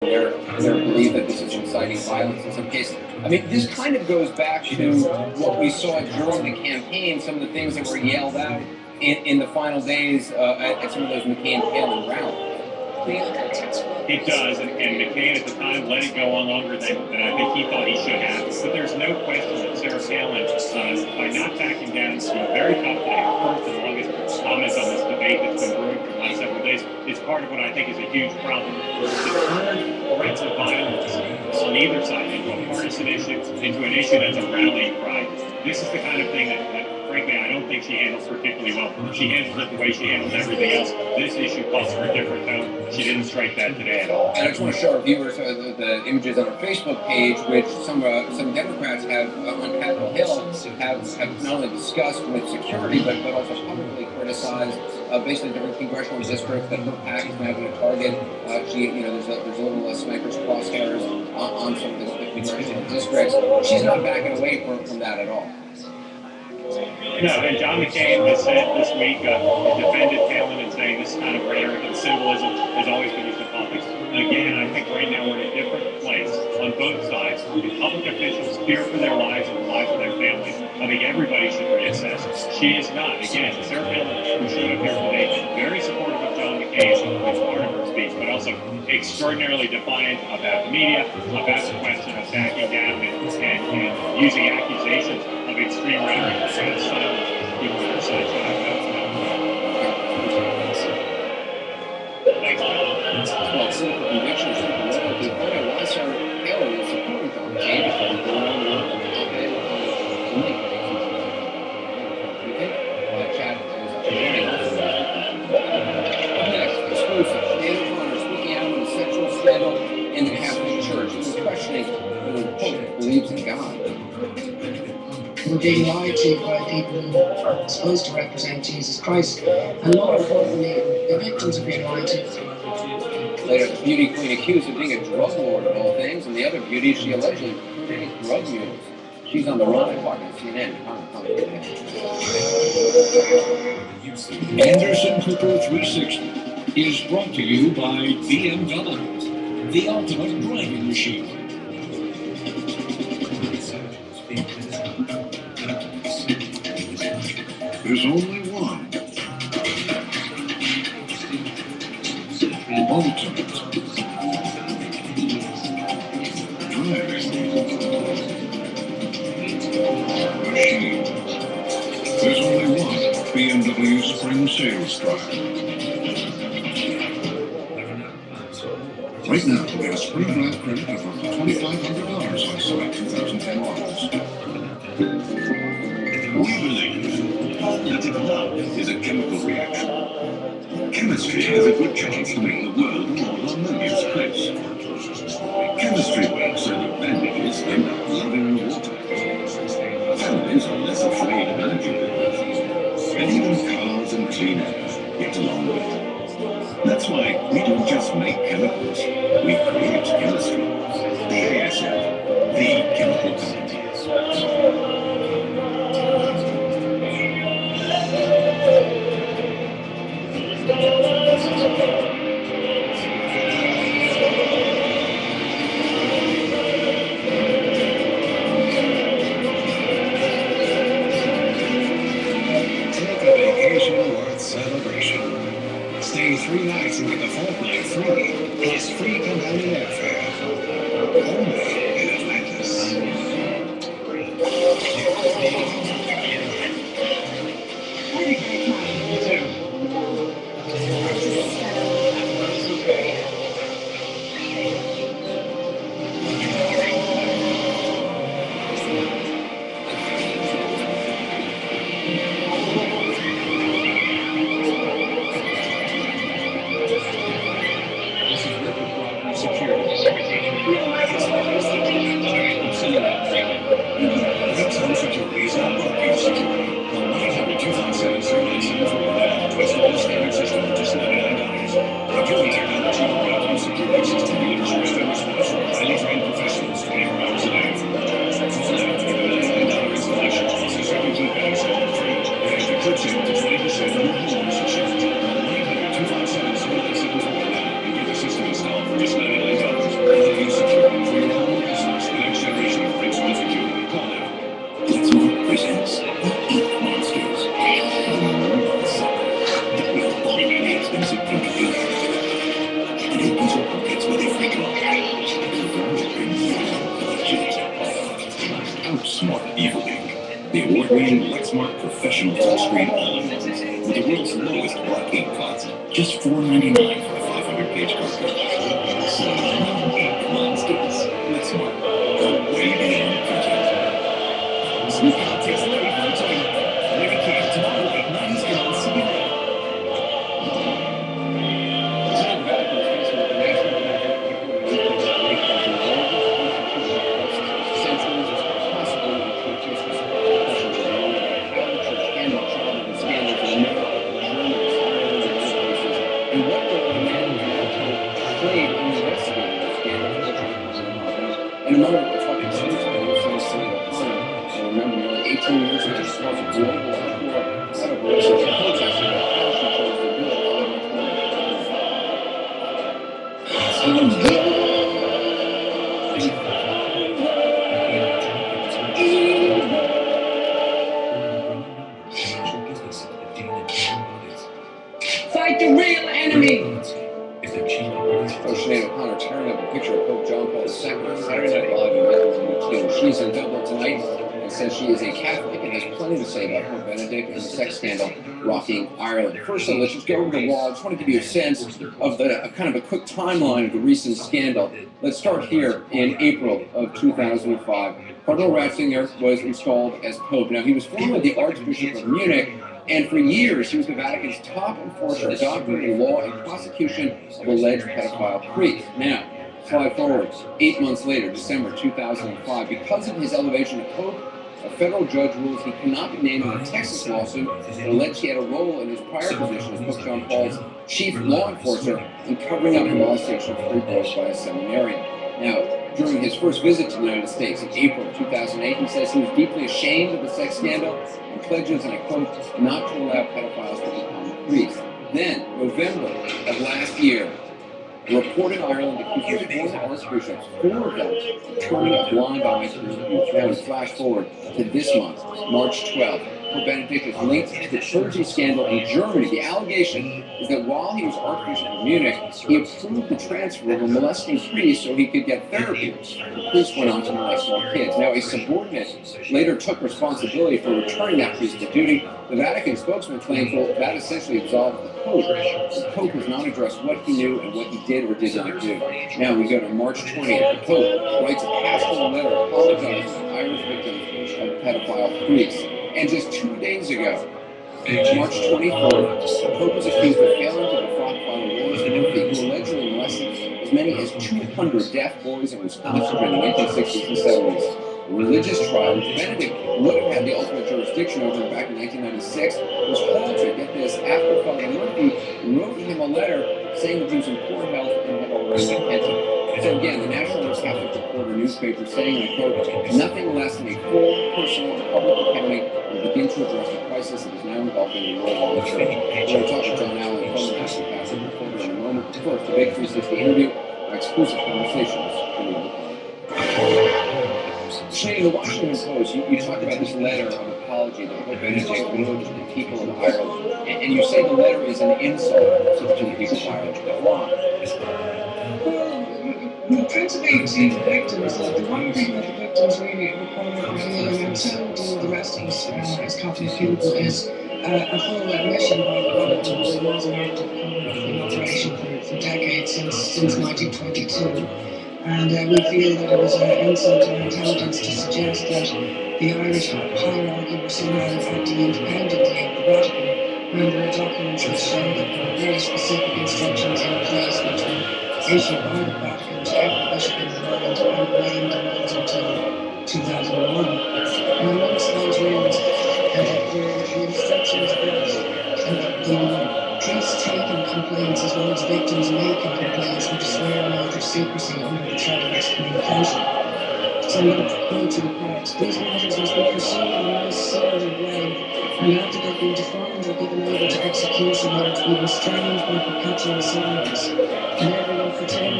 their belief that this is inciting violence in some cases. I mean, this kind of goes back to what we saw during the campaign, some of the things that were yelled out in the final days at some of those McCain-Palin rallies. It does, and McCain at the time let it go on longer than I think he thought he should have. But there's no question that Sarah Palin, by not backing down to a very tough day, first and longest comments on this debate that's been brewing for the last several days, is part of what I think is a huge problem. To turn threats of violence on either side into a partisan issue, into an issue that's a rallying cry. This is the kind of thing that frankly, I don't think she handles particularly well. She handles it the way she handles everything else. This issue calls for a different tone. She didn't strike that today at all. And I just want to show our viewers the images on our Facebook page, which some Democrats have on Capitol Hill have not only discussed with security, but also publicly criticized basically different congressional districts that her PAC is now going to target. There's a little sniper's crosshairs on some of the congressional districts. She's not backing away from that at all. No, and John McCain has said this week, he defended Palin and saying this kind of rhetoric and symbolism has always been used in politics. Again, I think right now we're in a different place on both sides. Public officials fear for their lives and the lives of their families. I think everybody should reassess. She is not. Again, Sarah Palin, who showed up here today, very supportive of John McCain as part of her speech, but also extraordinarily defiant about the media, about the question of backing down and using accusations of extreme rhetoric to try to silence people on her side. Thanks, well, political conviction is super loyalty. Find out why Sarah Palin is supporting John McCain before we go on the op-ed tonight. Chad is joining us. Up next, exclusive. Dan O'Connor speaking out on a sexual scandal in the Catholic Church. He's questioning whether the Pope believes in God. We're being lied to by people who are supposed to represent Jesus Christ. And more importantly, the victims are being lied to. Later, the beauty queen accused of being a drug lord of all things, and the other beauty she allegedly recruited drug mules. She's on the run at CNN. Anderson Cooper 360 is brought to you by BMW, the ultimate driving machine. There's only one ultimate machine. There's only one BMW Spring Sales Drive. Right now, get a Spring Drive credit of up to $2,500 on select 2010 models. We believe that love is a chemical reaction. Chemistry has a good chance to make the world a more harmonious place. Chemistry works so that bandages end up loving the water. Families are less afraid of energy bills. And even cars and clean air get along with it. That's why we don't just make chemicals, we create chemistry. BASF, the chemical company. Three Lexmark professional touchscreen all-in-ones with the world's lowest arcade cost, just $4.99 for a 500-page cartridge. So, ink monsters. Lexmark, go way beyond printing. Snoop Dogg takes the lead for Toyota. Larry King tomorrow at 90's Girls CBA. In a moment, we're talking I remember nearly 18 years ago, she was a global uproar out of racism protesting about how she chose to do it all Fight the real enemy! Sinead O'Connor tearing up a picture of Pope John Paul II on Saturday Night Live in Dublin. She's in Dublin tonight and says she is a Catholic and has plenty to say about Pope Benedict and the sex scandal rocking Ireland. First, let's just go over the wall. I just want to give you a sense of the kind of a quick timeline of the recent scandal. Let's start here in April of 2005. Cardinal Ratzinger was installed as Pope. Now, he was formerly the Archbishop of Munich, and for years, he was the Vatican's top enforcer of doctrine and law and prosecution of alleged pedophile priests. Now, slide forward, 8 months later, December 2005, because of his elevation to Pope, a federal judge rules he cannot be named in a Texas lawsuit that alleged he had a role in his prior position as Pope John Paul's chief law enforcer in covering up the molestation of three girls by a seminarian. Now, during his first visit to the United States in April 2008, he says he was deeply ashamed of the sex scandal and pledges, and I quote, not to allow pedophiles to become priests. Then, November of last year, a report in Ireland accused former archbishops, 4 of them, of turning a blind eye to his abuse. Now we flash forward to this month, March 12th. Pope Benedict is linked to the clergy scandal in Germany. The allegation is that while he was Archbishop of Munich, he approved the transfer of a molesting priest so he could get therapy. The priest went on to molest more kids. Now, a subordinate later took responsibility for returning that priest to duty. The Vatican spokesman claimed, well, that essentially absolved the Pope. The Pope has not addressed what he knew and what he did or did not do. Now we go to March 20th. The Pope writes a pastoral letter apologizing to Irish victims of pedophile priests. And just 2 days ago, March 24th, the Pope was accused of failing to defraud Father Lawrence Murphy, who allegedly molested as many as 200 deaf boys in Wisconsin during the 1960s and 70s. A religious trial, which Benedict would have had the ultimate jurisdiction over back in 1996, was halted, get this, after Father Murphy wrote him a letter saying that he was in poor health and had already repented. So again, the National Catholic Reporter newspaper saying, and I quote, nothing less than a full, personal, and public accounting will begin to address the crisis that is now engulfing the world of the church. We're going to talk to John Allen, former National Catholic Reporter, in a moment. First, the Big 360 interview, our exclusive conversations. In the Washington Post, you talk about this letter of apology that Pope Benedict wrote to the people of Ireland, and you say the letter is an insult to the people of Ireland. Well, principally to the victims, the one thing that the victims really require revealing, and so do the rest of us as Catholic people, is a full admission by the Vatican that there was an active in operation for decades, since 1922. And we feel that it was an insult to our intelligence to suggest that the Irish hierarchy were somehow acting independently of the Vatican, when there are documents which show that there were very specific instructions in place which were issued by the Vatican to every bishop in the world and remained in those until 2001. And amongst those rules, the instructions that the priests taking complaints as well as victims making complaints would swear an oath of secrecy under the threat of excommunication. So I'm going to quote to the part. These matters must be pursued in the most serious way, and after they've been defined or given over to execution, they are to be restrained by perpetual silence, and everyone pretending